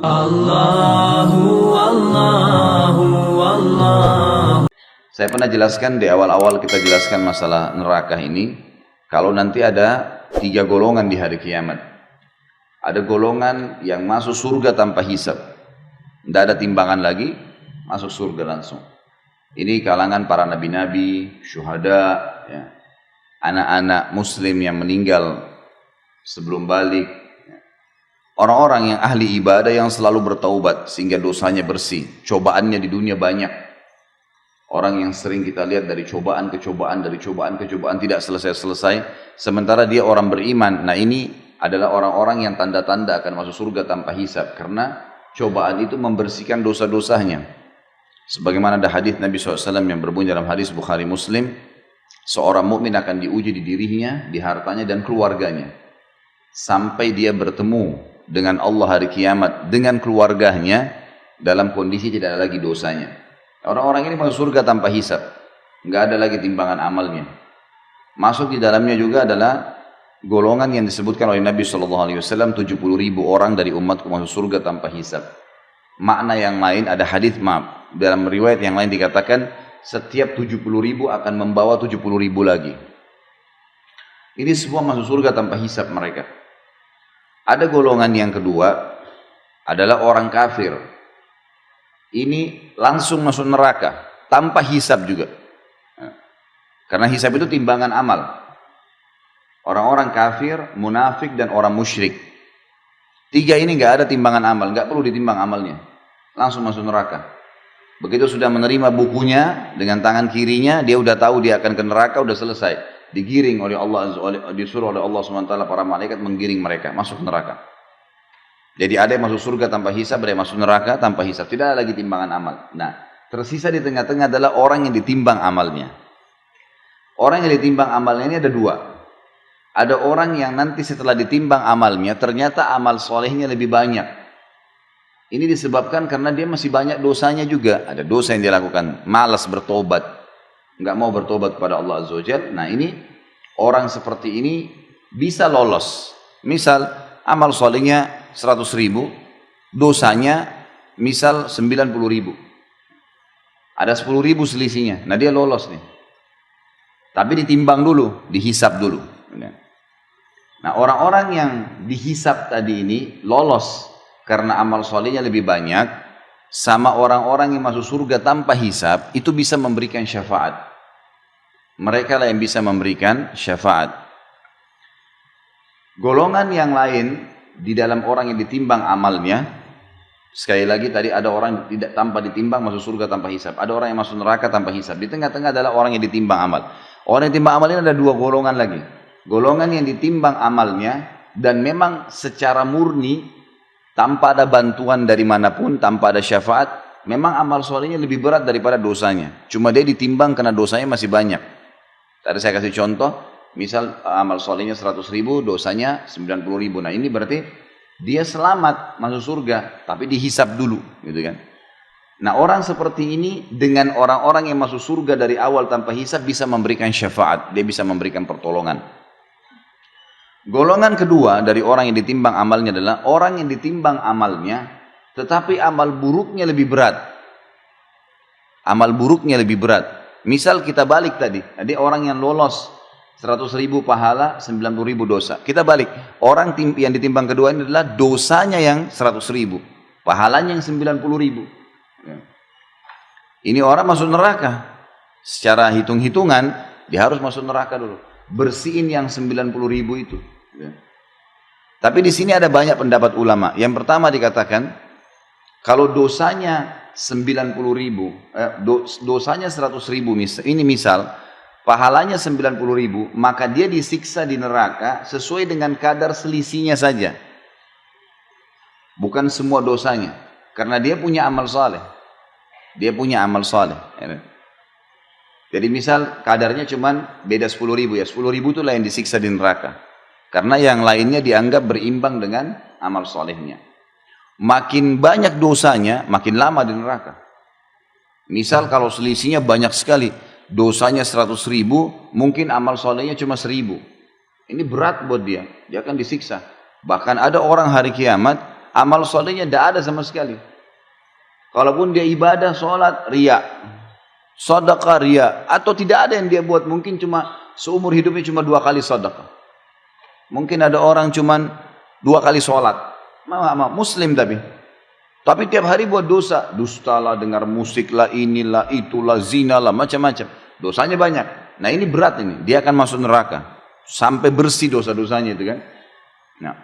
Allahu Allahu Allah. Saya pernah jelaskan di awal-awal kita jelaskan masalah neraka ini. Kalau nanti ada 3 golongan di hari kiamat. Ada golongan yang masuk surga tanpa hisab. Tidak ada timbangan lagi, masuk surga langsung. Ini kalangan para nabi-nabi, syuhada, ya, anak-anak muslim yang meninggal sebelum balik. Orang-orang yang ahli ibadah yang selalu bertaubat sehingga dosanya bersih. Cobaannya di dunia banyak. Orang yang sering kita lihat dari cobaan ke cobaan, dari cobaan ke cobaan tidak selesai-selesai. Sementara dia orang beriman. Nah ini adalah orang-orang yang tanda-tanda akan masuk surga tanpa hisab. Karena cobaan itu membersihkan dosa-dosanya. Sebagaimana ada hadis Nabi SAW yang berbunyi dalam hadis Bukhari Muslim. Seorang mukmin akan diuji di dirinya, di hartanya dan keluarganya. Sampai dia bertemu dengan Allah hari kiamat, dengan keluarganya, dalam kondisi tidak ada lagi dosanya. Orang-orang ini masuk surga tanpa hisab, nggak ada lagi timbangan amalnya. Masuk di dalamnya juga adalah golongan yang disebutkan oleh Nabi SAW, 70.000 orang dari umatku masuk surga tanpa hisab. Makna yang lain ada hadis dalam riwayat yang lain dikatakan setiap 70.000 akan membawa 70.000 lagi. Ini semua masuk surga tanpa hisab mereka. Ada golongan yang kedua adalah orang kafir. Ini langsung masuk neraka tanpa hisab juga. Karena hisab itu timbangan amal. Orang-orang kafir, munafik dan orang musyrik. 3 ini nggak ada timbangan amal, nggak perlu ditimbang amalnya. Langsung masuk neraka. Begitu sudah menerima bukunya dengan tangan kirinya, dia udah tahu dia akan ke neraka, udah selesai. Digiring oleh Allah, disuruh oleh Allah SWT para malaikat menggiring mereka masuk neraka. Jadi ada yang masuk surga tanpa hisab, ada yang masuk neraka tanpa hisab. Tidak ada lagi timbangan amal. Nah, tersisa di tengah-tengah adalah orang yang ditimbang amalnya. Orang yang ditimbang amalnya ini ada 2. Ada orang yang nanti setelah ditimbang amalnya, ternyata amal solehnya lebih banyak. Ini disebabkan karena dia masih banyak dosanya juga. Ada dosa yang dia lakukan, malas bertobat, nggak mau bertobat kepada Allah Azza wa Jalla. Nah ini, orang seperti ini bisa lolos. Misal, amal solehnya 100.000, dosanya misal 90.000. Ada 10.000 selisihnya. Nah dia lolos nih. Tapi ditimbang dulu, dihisab dulu. Nah orang-orang yang dihisab tadi ini lolos karena amal solehnya lebih banyak, sama orang-orang yang masuk surga tanpa hisab itu bisa memberikan syafaat. Mereka lah yang bisa memberikan syafaat. Golongan yang lain di dalam orang yang ditimbang amalnya, sekali lagi tadi ada orang tidak tanpa ditimbang masuk surga tanpa hisab, ada orang yang masuk neraka tanpa hisab. Di tengah-tengah adalah orang yang ditimbang amal. Orang yang ditimbang amal ini ada 2 golongan lagi. Golongan yang ditimbang amalnya dan memang secara murni tanpa ada bantuan dari manapun, tanpa ada syafaat, memang amal solehnya lebih berat daripada dosanya. Cuma dia ditimbang karena dosanya masih banyak. Tadi saya kasih contoh. Misal amal solehnya 100.000, dosanya 90.000. Nah ini berarti dia selamat masuk surga, tapi dihisab dulu, gitu kan? Nah orang seperti ini dengan orang-orang yang masuk surga dari awal tanpa hisab bisa memberikan syafaat, dia bisa memberikan pertolongan. Golongan kedua dari orang yang ditimbang amalnya adalah orang yang ditimbang amalnya, tetapi amal buruknya lebih berat. Amal buruknya lebih berat. Misal kita balik tadi, ada orang yang lolos 100.000 pahala, 90.000 dosa. Kita balik. Orang yang ditimbang kedua ini adalah dosanya yang 100.000. Pahalanya yang 90.000. Ini orang masuk neraka. Secara hitung-hitungan, dia harus masuk neraka dulu. Bersihin yang 90.000 itu. Tapi di sini ada banyak pendapat ulama. Yang pertama dikatakan, kalau dosanya 90.000, dosanya 100.000, ini misal, pahalanya 90.000, maka dia disiksa di neraka sesuai dengan kadar selisihnya saja. Bukan semua dosanya. Karena dia punya amal saleh. Dia punya amal saleh. Jadi misal kadarnya cuma beda 10.000 ya. 10.000 itulah yang disiksa di neraka. Karena yang lainnya dianggap berimbang dengan amal salehnya. Makin banyak dosanya, makin lama di neraka. Misal kalau selisihnya banyak sekali. Dosanya 100.000, mungkin amal solehnya cuma 1.000. Ini berat buat dia, dia akan disiksa. Bahkan ada orang hari kiamat, amal solehnya tidak ada sama sekali. Kalaupun dia ibadah, sholat, riya, sedekah, riya, atau tidak ada yang dia buat, mungkin cuma seumur hidupnya cuma 2 kali sedekah. Mungkin ada orang cuma 2 kali sholat, muslim tapi tiap hari buat dosa, dusta lah, dengar musik lah, inilah, itulah, zina lah, macam-macam. Dosanya banyak. Nah ini berat ini, dia akan masuk neraka sampai bersih dosa-dosanya itu kan. Nah,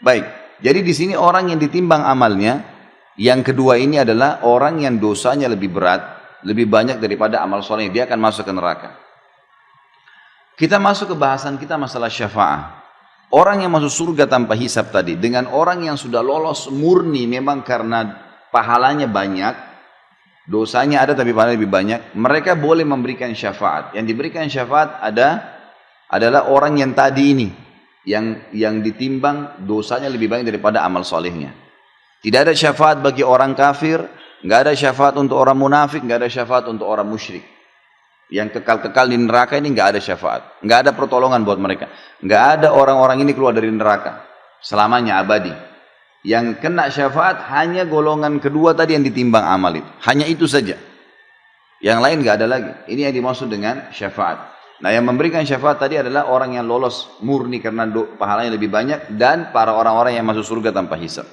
baik. Jadi di sini orang yang ditimbang amalnya, yang kedua ini adalah orang yang dosanya lebih berat, lebih banyak daripada amal soleh, dia akan masuk ke neraka. Kita masuk ke bahasan kita masalah syafaat. Orang yang masuk surga tanpa hisab tadi, dengan orang yang sudah lolos murni memang karena pahalanya banyak, dosanya ada tapi pahalanya lebih banyak, mereka boleh memberikan syafaat. Yang diberikan syafaat adalah orang yang tadi ini, yang ditimbang dosanya lebih banyak daripada amal solehnya. Tidak ada syafaat bagi orang kafir, nggak ada syafaat untuk orang munafik, nggak ada syafaat untuk orang musyrik. Yang kekal-kekal di neraka ini nggak ada syafaat, nggak ada pertolongan buat mereka, nggak ada orang-orang ini keluar dari neraka selamanya abadi. Yang kena syafaat hanya golongan kedua tadi yang ditimbang amal itu, hanya itu saja. Yang lain nggak ada lagi. Ini yang dimaksud dengan syafaat. Nah, yang memberikan syafaat tadi adalah orang yang lolos murni karena pahalanya lebih banyak dan para orang-orang yang masuk surga tanpa hisab.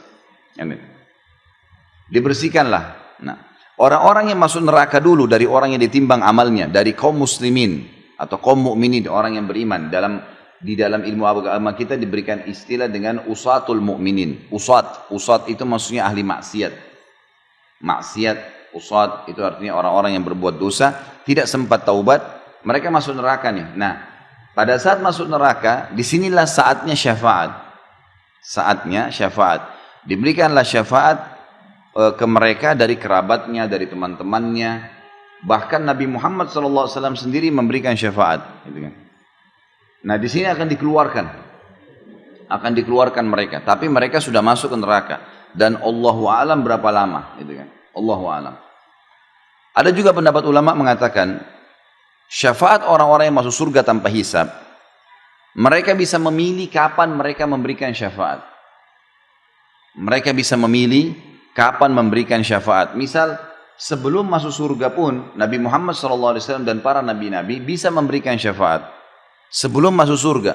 Amin. Dibersihkanlah. Nah, orang-orang yang masuk neraka dulu dari orang yang ditimbang amalnya, dari kaum muslimin atau kaum mukminin, orang yang beriman. Di dalam ilmu agama kita diberikan istilah dengan usatul mukminin. Usat itu maksudnya ahli maksiat. Maksiat, usat itu artinya orang-orang yang berbuat dosa, tidak sempat taubat, mereka masuk neraka nih. Nah, pada saat masuk neraka, disinilah saatnya syafaat. Saatnya syafaat. Diberikanlah syafaat ke mereka dari kerabatnya, dari teman-temannya. Bahkan Nabi Muhammad SAW sendiri memberikan syafaat. Gitu kan. Nah di sini akan dikeluarkan mereka. Tapi mereka sudah masuk ke neraka. Dan Allahu a'lam berapa lama. Gitu kan. Allahu a'lam. Ada juga pendapat ulama mengatakan, syafaat orang-orang yang masuk surga tanpa hisab, mereka bisa memilih kapan mereka memberikan syafaat. Mereka bisa memilih kapan memberikan syafaat. Misal sebelum masuk surga pun Nabi Muhammad SAW dan para nabi-nabi bisa memberikan syafaat sebelum masuk surga.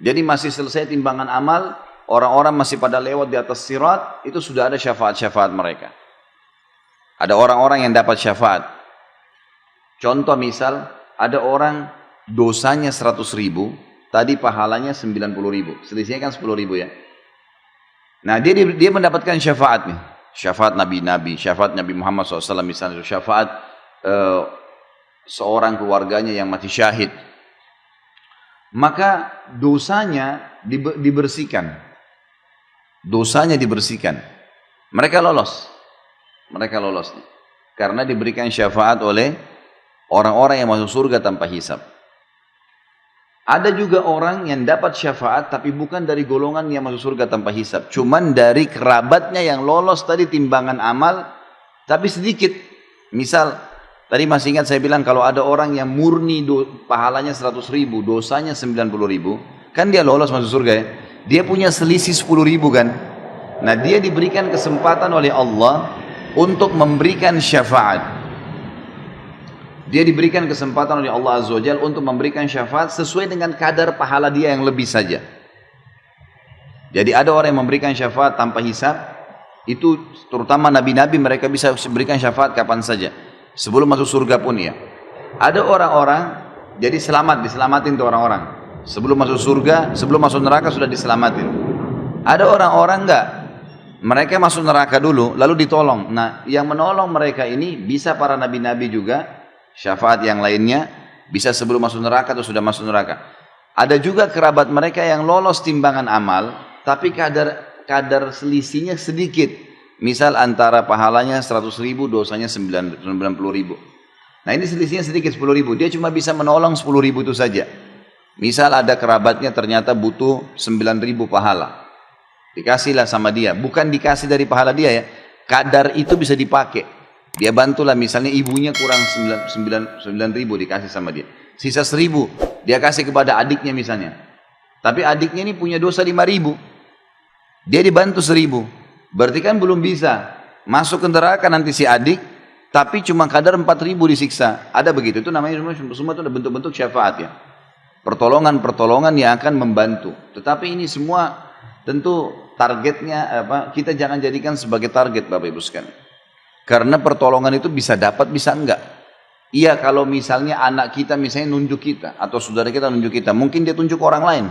Jadi masih selesai timbangan amal, orang-orang masih pada lewat di atas sirat, itu sudah ada syafaat-syafaat mereka. Ada orang-orang yang dapat syafaat. Contoh misal, ada orang dosanya 100.000, tadi pahalanya 90.000, selisihnya kan 10.000 ya. Nah dia mendapatkan syafaat nih. Syafaat nabi-nabi, syafaat Nabi Muhammad SAW misalnya, syafaat seorang keluarganya yang mati syahid. Maka dosanya dibersihkan. Dosanya dibersihkan. Mereka lolos. Mereka lolos. Karena diberikan syafaat oleh orang-orang yang masuk surga tanpa hisab. Ada juga orang yang dapat syafaat tapi bukan dari golongan yang masuk surga tanpa hisab. Cuman dari kerabatnya yang lolos tadi timbangan amal tapi sedikit. Misal, tadi masih ingat saya bilang kalau ada orang yang murni pahalanya 100.000, dosanya 90.000, kan dia lolos masuk surga ya. Dia punya selisih 10.000 kan. Nah dia diberikan kesempatan oleh Allah untuk memberikan syafaat. Dia diberikan kesempatan oleh Allah Azza wa Jalla untuk memberikan syafaat sesuai dengan kadar pahala dia yang lebih saja. Jadi ada orang yang memberikan syafaat tanpa hisab, itu terutama nabi-nabi mereka bisa memberikan syafaat kapan saja. Sebelum masuk surga pun ya. Ada orang-orang jadi diselamatin tuh orang-orang. Sebelum masuk surga, sebelum masuk neraka sudah diselamatin. Ada orang-orang enggak. Mereka masuk neraka dulu lalu ditolong. Nah, yang menolong mereka ini bisa para nabi-nabi juga. Syafaat yang lainnya bisa sebelum masuk neraka atau sudah masuk neraka. Ada juga kerabat mereka yang lolos timbangan amal, tapi kadar selisihnya sedikit. Misal antara pahalanya 100.000, dosanya 90.000. Nah ini selisihnya sedikit 10.000. Dia cuma bisa menolong 10.000 itu saja. Misal ada kerabatnya ternyata butuh 9.000 pahala. Dikasihlah sama dia. Bukan dikasih dari pahala dia ya. Kadar itu bisa dipakai. Dia bantulah misalnya ibunya kurang 9.000 dikasih sama dia. Sisa 1.000 dia kasih kepada adiknya misalnya. Tapi adiknya ini punya dosa 5.000. Dia dibantu 1.000. Berarti kan belum bisa. Masuk ke neraka nanti si adik, tapi cuma kadar 4.000 disiksa. Ada begitu, itu namanya semua itu ada bentuk-bentuk syafaat ya. Pertolongan-pertolongan yang akan membantu. Tetapi ini semua tentu targetnya kita jangan jadikan sebagai target Bapak Ibu sekalian. Karena pertolongan itu bisa dapat, bisa enggak. Iya kalau misalnya anak kita misalnya nunjuk kita, atau saudara kita nunjuk kita, mungkin dia tunjuk orang lain.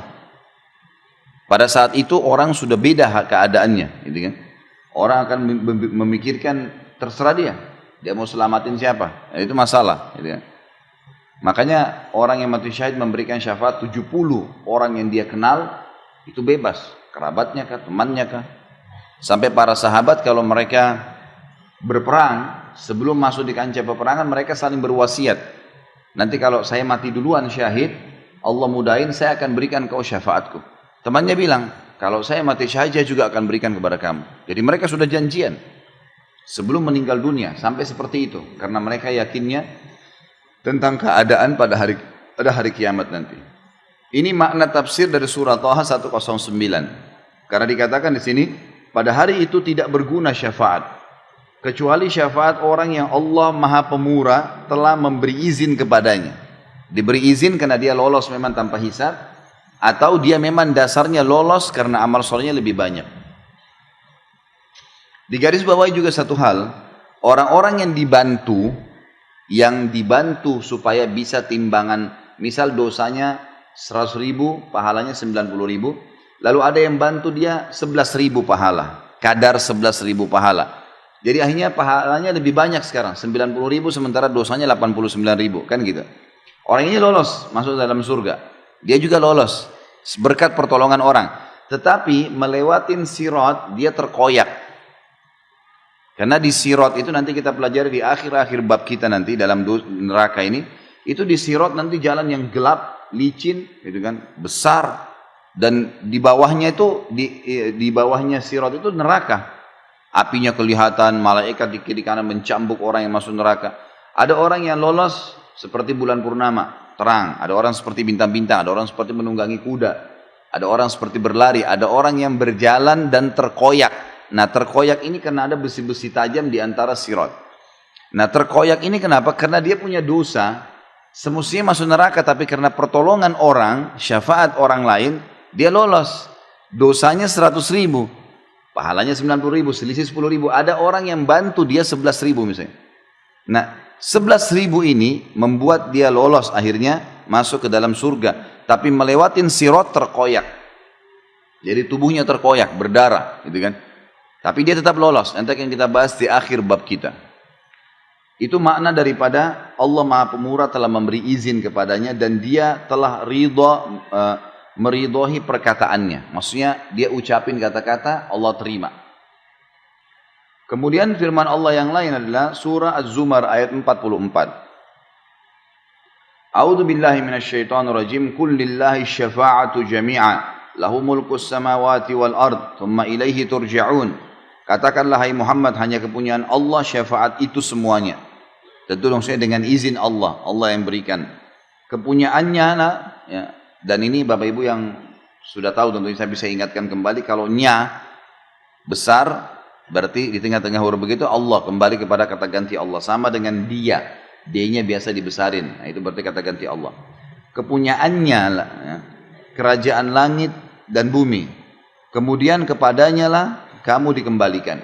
Pada saat itu orang sudah beda keadaannya, gitu kan. Orang akan memikirkan terserah dia mau selamatin siapa, itu masalah. Gitu kan. Makanya orang yang mati syahid memberikan syafaat 70 orang yang dia kenal, itu bebas, kerabatnya kah, temannya kah. Sampai para sahabat kalau mereka berperang, sebelum masuk di kancah peperangan mereka saling berwasiat. Nanti kalau saya mati duluan syahid, Allah mudahin saya akan berikan kau syafaatku. Temannya bilang, kalau saya mati syahid saya juga akan berikan kepada kamu. Jadi mereka sudah janjian sebelum meninggal dunia, sampai seperti itu. Karena mereka yakinnya tentang keadaan pada hari kiamat nanti. Ini makna tafsir dari surah Taha 109. Karena dikatakan di sini, pada hari itu tidak berguna syafaat, kecuali syafaat orang yang Allah Maha Pemurah telah memberi izin kepadanya. Diberi izin karena dia lolos memang tanpa hisab, atau dia memang dasarnya lolos karena amal solehnya lebih banyak. Di garis bawah juga satu hal, orang-orang yang dibantu supaya bisa timbangan, misal dosanya 100.000, pahalanya 90.000, lalu ada yang bantu dia 11.000 pahala, kadar 11.000 pahala. Jadi akhirnya pahalanya lebih banyak sekarang, 90.000 sementara dosanya 89.000, kan gitu. Orang ini lolos masuk dalam surga. Dia juga lolos berkat pertolongan orang. Tetapi melewatin sirat dia terkoyak. Karena di sirat itu nanti kita pelajari di akhir-akhir bab kita nanti dalam neraka ini. Itu di sirat nanti jalan yang gelap, licin, gitu kan, besar. Dan di bawahnya itu, di bawahnya sirat itu neraka. Apinya kelihatan, malaikat di kiri kanan mencambuk orang yang masuk neraka. Ada orang yang lolos seperti bulan purnama, terang. Ada orang seperti bintang-bintang, ada orang seperti menunggangi kuda. Ada orang seperti berlari, ada orang yang berjalan dan terkoyak. Nah terkoyak ini karena ada besi-besi tajam di antara sirat. Nah terkoyak ini kenapa? Karena dia punya dosa, semestinya masuk neraka, tapi karena pertolongan orang, syafaat orang lain, dia lolos. Dosanya 100.000, pahalanya 90.000, selisih 10.000. Ada orang yang bantu dia 11.000 misalnya. Nah 11.000 ini membuat dia lolos akhirnya masuk ke dalam surga. Tapi melewatin sirat terkoyak. Jadi tubuhnya terkoyak, berdarah, gitu kan. Tapi dia tetap lolos. Nanti yang kita bahas di akhir bab kita. Itu makna daripada Allah Maha Pemurah telah memberi izin kepadanya dan dia telah meridhoi perkataannya. Maksudnya dia ucapin kata-kata, Allah terima. Kemudian firman Allah yang lain adalah surah Az-Zumar ayat 44. A'udzu billahi minasyaitonir rajim. Qul lillahi syafa'atu jami'a lahu mulkus samawati wal ard thumma ilaihi turja'un. Katakanlah hai Muhammad, hanya kepunyaan Allah syafaat itu semuanya. Tentu maksudnya dengan izin Allah, Allah yang berikan. Kepunyaannya ya. Dan ini Bapak Ibu yang sudah tahu tentunya saya bisa ingatkan kembali, kalau nya besar berarti di tengah-tengah huruf begitu Allah, kembali kepada kata ganti Allah, sama dengan dia. D-nya biasa dibesarin, nah, itu berarti kata ganti Allah. Kepunyaannya ya, kerajaan langit dan bumi, kemudian kepadanya lah kamu dikembalikan.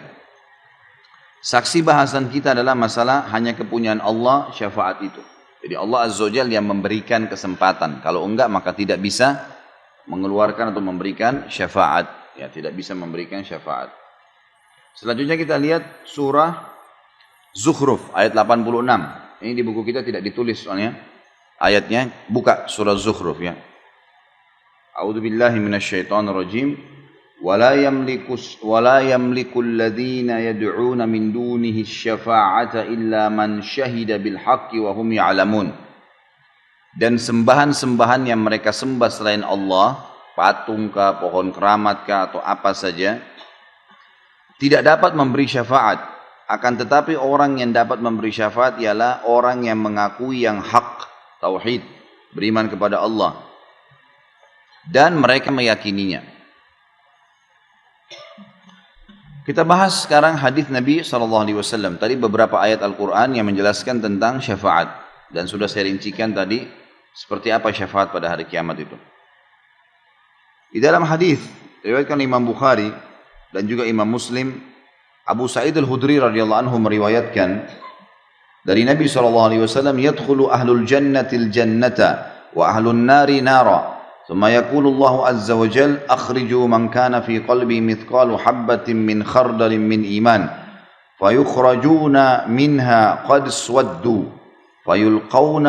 Saksi bahasan kita adalah masalah hanya kepunyaan Allah syafaat itu. Jadi Allah Azza wa Jalla yang memberikan kesempatan. Kalau enggak maka tidak bisa mengeluarkan atau memberikan syafaat. Ya, tidak bisa memberikan syafaat. Selanjutnya kita lihat surah Zukhruf ayat 86. Ini di buku kita tidak ditulis soalnya ayatnya. Buka surah Zukhruf ya. A'udzu billahi minasyaitonir rajim. Wala yamliku alladhina yad'una min dunihi asy-syafa'ata illa man syahida bil haqqi wa hum ya'lamun. Dan sembahan-sembahan yang mereka sembah selain Allah, patung kah, pohon keramat kah, atau apa saja, tidak dapat memberi syafaat. Akan tetapi orang yang dapat memberi syafaat ialah orang yang mengakui yang hak, tauhid, beriman kepada Allah, dan mereka meyakininya. Kita bahas sekarang hadis Nabi SAW. Tadi beberapa ayat Al-Quran yang menjelaskan tentang syafaat. Dan sudah saya rincikan tadi seperti apa syafaat pada hari kiamat itu. Di dalam hadis riwayatkan Imam Bukhari dan juga Imam Muslim, Abu Sa'id Al-Khudri radhiyallahu anhu meriwayatkan dari Nabi SAW, "Yadkhulu ahlul jannatil jannata wa ahlun nari nara." ثم يقول الله عز وجل أخرجوا من كان في قلبي مثقال حبة من خردل من إيمان فيخرجون منها قد اسودوا فيلقون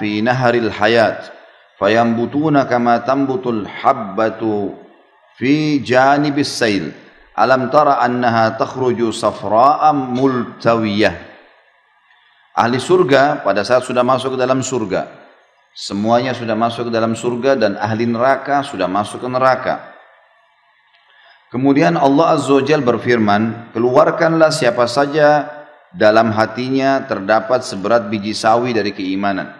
في نهر الحياة فينبتون كما تنبت الحبة في جانب السيل ألم تر أنها تخرج صفراء ملتوية. Ahli surga pada saat sudah masuk ke dalam surga, semuanya sudah masuk ke dalam surga dan ahli neraka sudah masuk ke neraka. Kemudian Allah Azza wa Jalla berfirman, keluarkanlah siapa saja dalam hatinya terdapat seberat biji sawi dari keimanan.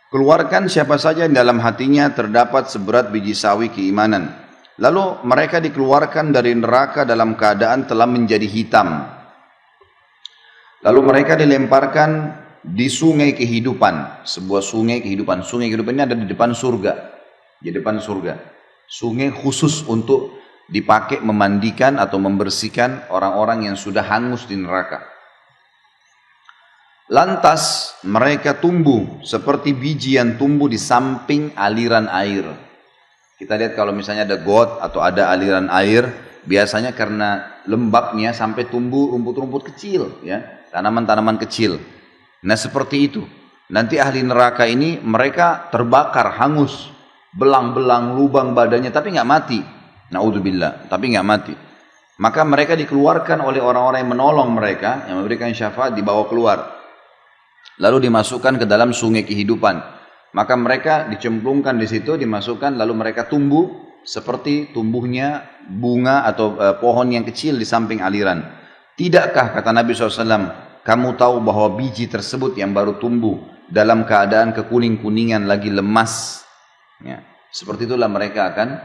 Keluarkan siapa saja dalam hatinya terdapat seberat biji sawi keimanan. Lalu mereka dikeluarkan dari neraka dalam keadaan telah menjadi hitam. Lalu mereka dilemparkan di sungai kehidupan, sebuah sungai kehidupan. Sungai kehidupan ini ada di depan surga, di depan surga. Sungai khusus untuk dipakai memandikan atau membersihkan orang-orang yang sudah hangus di neraka. Lantas mereka tumbuh seperti biji yang tumbuh di samping aliran air. Kita lihat kalau misalnya ada got atau ada aliran air, biasanya karena lembabnya sampai tumbuh rumput-rumput kecil, ya, tanaman-tanaman kecil. Nah seperti itu, nanti ahli neraka ini mereka terbakar, hangus, belang-belang, lubang badannya, tapi nggak mati. Na'udzubillah, tapi nggak mati. Maka mereka dikeluarkan oleh orang-orang yang menolong mereka, yang memberikan syafaat, dibawa keluar. Lalu dimasukkan ke dalam sungai kehidupan. Maka mereka dicemplungkan di situ, dimasukkan, lalu mereka tumbuh seperti tumbuhnya bunga atau pohon yang kecil di samping aliran. Tidakkah, kata Nabi SAW, kamu tahu bahwa biji tersebut yang baru tumbuh dalam keadaan kekuning-kuningan lagi lemas, ya, seperti itulah mereka akan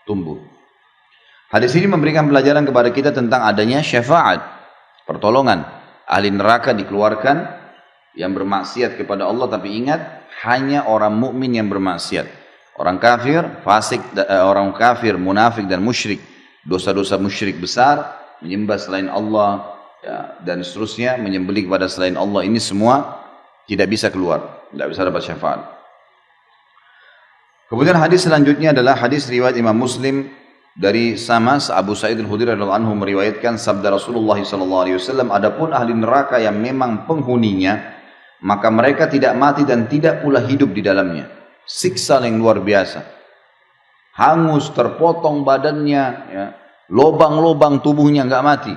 tumbuh. Hadis ini memberikan pelajaran kepada kita tentang adanya syafaat, pertolongan. Ahli neraka dikeluarkan yang bermaksiat kepada Allah, tapi ingat, hanya orang mukmin yang bermaksiat. Orang kafir, fasik, orang kafir, munafik dan musyrik, dosa-dosa musyrik besar, menyembah selain Allah, ya, dan seterusnya, menyembelih kepada selain Allah, ini semua tidak bisa keluar, tidak bisa dapat syafaat. Kemudian hadis selanjutnya adalah hadis riwayat Imam Muslim dari sama Abu Sa'id Al-Khudri radhiyallahu anhu meriwayatkan sabda Rasulullah SAW, adapun ahli neraka yang memang penghuninya, maka mereka tidak mati dan tidak pula hidup di dalamnya. Siksa yang luar biasa, hangus, terpotong badannya, ya, lobang-lobang tubuhnya nggak mati.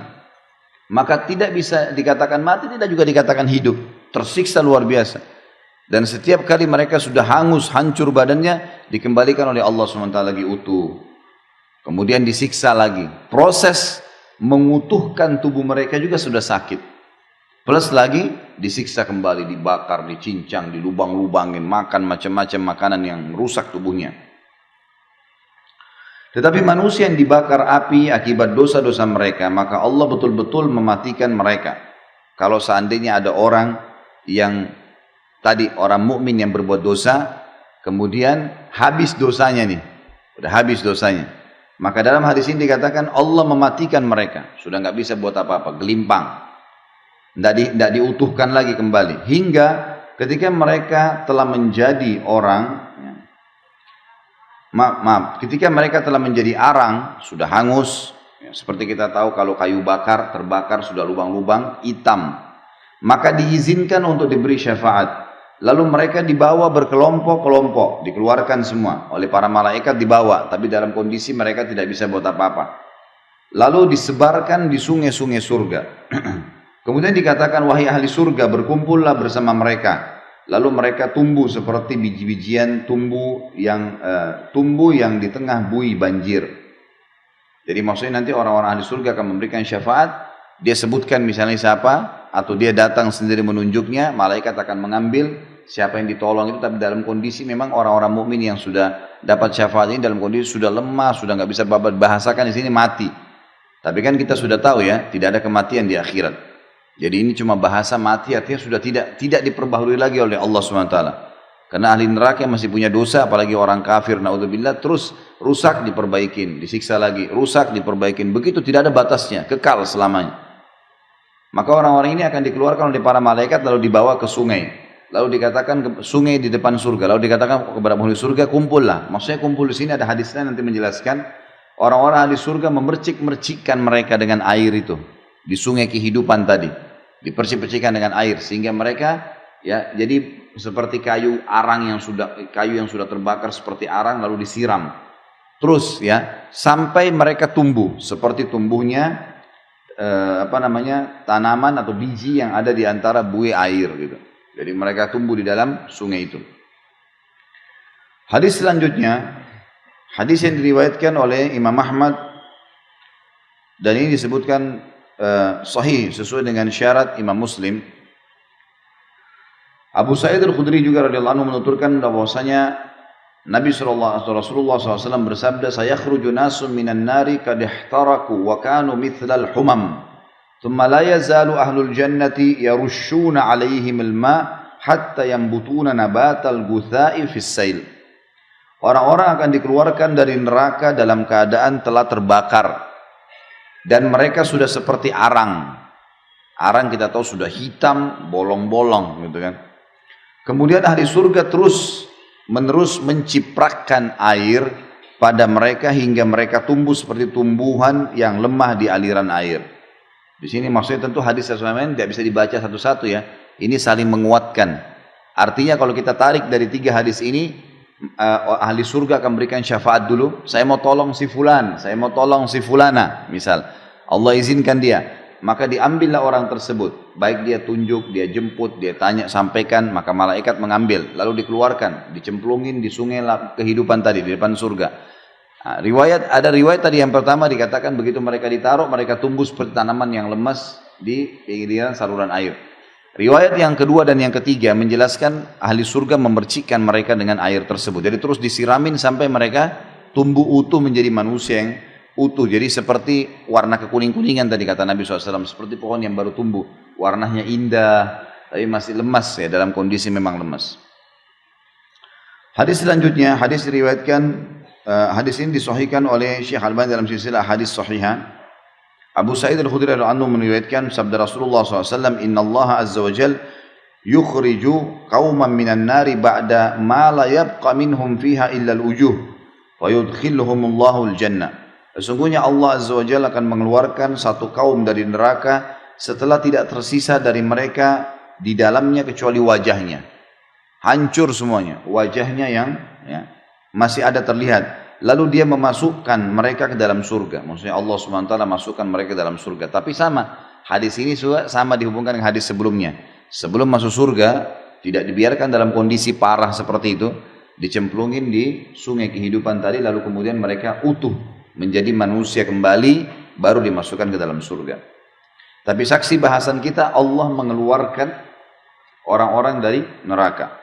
Maka tidak bisa dikatakan mati, tidak juga dikatakan hidup, tersiksa luar biasa. Dan setiap kali mereka sudah hangus, hancur badannya, dikembalikan oleh Allah SWT lagi utuh. Kemudian disiksa lagi. Proses mengutuhkan tubuh mereka juga sudah sakit. Plus lagi disiksa kembali, dibakar, dicincang, dilubang-lubangin, makan macam-macam makanan yang merusak tubuhnya. Tetapi manusia yang dibakar api akibat dosa-dosa mereka, maka Allah betul-betul mematikan mereka. Kalau seandainya ada orang yang tadi orang mukmin yang berbuat dosa, kemudian habis dosanya nih, udah habis dosanya, maka dalam hadis ini dikatakan Allah mematikan mereka, sudah nggak bisa buat apa-apa, gelimpang, tidak diutuhkan lagi kembali, hingga ketika mereka telah menjadi orang. Ketika mereka telah menjadi arang, sudah hangus, ya, seperti kita tahu kalau kayu bakar, terbakar, sudah lubang-lubang, hitam, maka diizinkan untuk diberi syafaat. Lalu mereka dibawa berkelompok-kelompok, dikeluarkan semua oleh para malaikat, dibawa, tapi dalam kondisi mereka tidak bisa buat apa-apa. Lalu disebarkan di sungai-sungai surga. Kemudian dikatakan, wahai ahli surga, berkumpullah bersama mereka. Lalu mereka tumbuh seperti biji-bijian tumbuh yang di tengah buih banjir. Jadi maksudnya nanti orang-orang ahli surga akan memberikan syafaat. Dia sebutkan misalnya siapa, atau dia datang sendiri menunjuknya, malaikat akan mengambil siapa yang ditolong itu, tapi dalam kondisi memang orang-orang mukmin yang sudah dapat syafaat ini dalam kondisi sudah lemah, sudah nggak bisa bahasakan di sini, mati. Tapi kan kita sudah tahu ya, tidak ada kematian di akhirat. Jadi ini cuma bahasa mati, artinya sudah tidak diperbaharui lagi oleh Allah SWT. Karena ahli neraka yang masih punya dosa, apalagi orang kafir, naudzubillah, terus rusak diperbaikin, disiksa lagi, rusak diperbaikin. Begitu, tidak ada batasnya, kekal selamanya. Maka orang-orang ini akan dikeluarkan oleh para malaikat lalu dibawa ke sungai. Lalu dikatakan sungai di depan surga. Lalu dikatakan kepada penghuni surga, kumpullah. Maksudnya kumpul di sini ada hadisnya nanti menjelaskan. Orang-orang ahli surga memercik-mercikkan mereka dengan air itu. Di sungai kehidupan tadi. Dipercik-percikan dengan air. Sehingga mereka ya jadi seperti kayu yang sudah terbakar seperti arang lalu disiram. Terus ya sampai mereka tumbuh seperti tumbuhnya tanaman atau biji yang ada di antara buih air gitu. Jadi mereka tumbuh di dalam sungai itu. Hadis selanjutnya, hadis yang diriwayatkan oleh Imam Ahmad dan ini disebutkan sahih sesuai dengan syarat Imam Muslim. Abu Sa'id Al-Khudri juga radhiyallahu anhu menuturkan bahwasanya Rasulullah SAW bersabda, "Sayakhruju nasun minan nari qad ihtaraku wa kanu mithlal humam. Thumma la yazalu ahlul jannati yarushuna 'alaihim al-ma' hatta yambutuna nabatal gutha'i fis sail." Orang-orang akan dikeluarkan dari neraka dalam keadaan telah terbakar dan mereka sudah seperti arang. Arang kita tahu sudah hitam, bolong-bolong gitu kan. Kemudian ahli surga terus menerus mencipratkan air pada mereka hingga mereka tumbuh seperti tumbuhan yang lemah di aliran air. Di sini maksudnya tentu hadis Rasulullah tidak bisa dibaca satu-satu ya. Ini saling menguatkan. Artinya kalau kita tarik dari 3 hadis ini, ahli surga akan berikan syafaat dulu. Saya mau tolong si fulan, saya mau tolong si fulana. Misal Allah izinkan dia. Maka diambillah orang tersebut. Baik dia tunjuk, dia jemput, dia tanya, sampaikan. Maka malaikat mengambil. Lalu dikeluarkan, dicemplungin di sungai kehidupan tadi, di depan surga. Nah, ada riwayat tadi yang pertama dikatakan begitu mereka ditaruh, mereka tumbuh seperti tanaman yang lemas di pinggiran saluran air. Riwayat yang kedua dan yang ketiga menjelaskan ahli surga memercikkan mereka dengan air tersebut. Jadi terus disiramin sampai mereka tumbuh utuh menjadi manusia yang utuh. Jadi seperti warna kekuning-kuningan tadi kata Nabi SAW. Seperti pohon yang baru tumbuh. Warnanya indah, tapi masih lemas ya, dalam kondisi memang lemas. Hadis selanjutnya, hadis diriwayatkan, hadis ini disahihkan oleh Syekh Albani dalam silsilah hadis sahihah. Abu Sa'id Al-Khudri radhiyallahu anhu meriwayatkan sabda Rasulullah SAW, "Inna Allah azza wa jal yukhriju qauman minan nari ba'da ma la yabqa minhum fiha illa al-wujuh wa yudkhilhumullahu al-jannah." Sesungguhnya Allah azza wa jalla akan mengeluarkan satu kaum dari neraka setelah tidak tersisa dari mereka di dalamnya kecuali wajahnya. Hancur semuanya, wajahnya yang masih ada terlihat. Lalu dia memasukkan mereka ke dalam surga. Maksudnya Allah SWT masukkan mereka ke dalam surga. Tapi sama, hadis ini sama dihubungkan dengan hadis sebelumnya. Sebelum masuk surga, tidak dibiarkan dalam kondisi parah seperti itu. Dicemplungin di sungai kehidupan tadi, lalu kemudian mereka utuh. Menjadi manusia kembali, baru dimasukkan ke dalam surga. Tapi saksi bahasan kita, Allah mengeluarkan orang-orang dari neraka.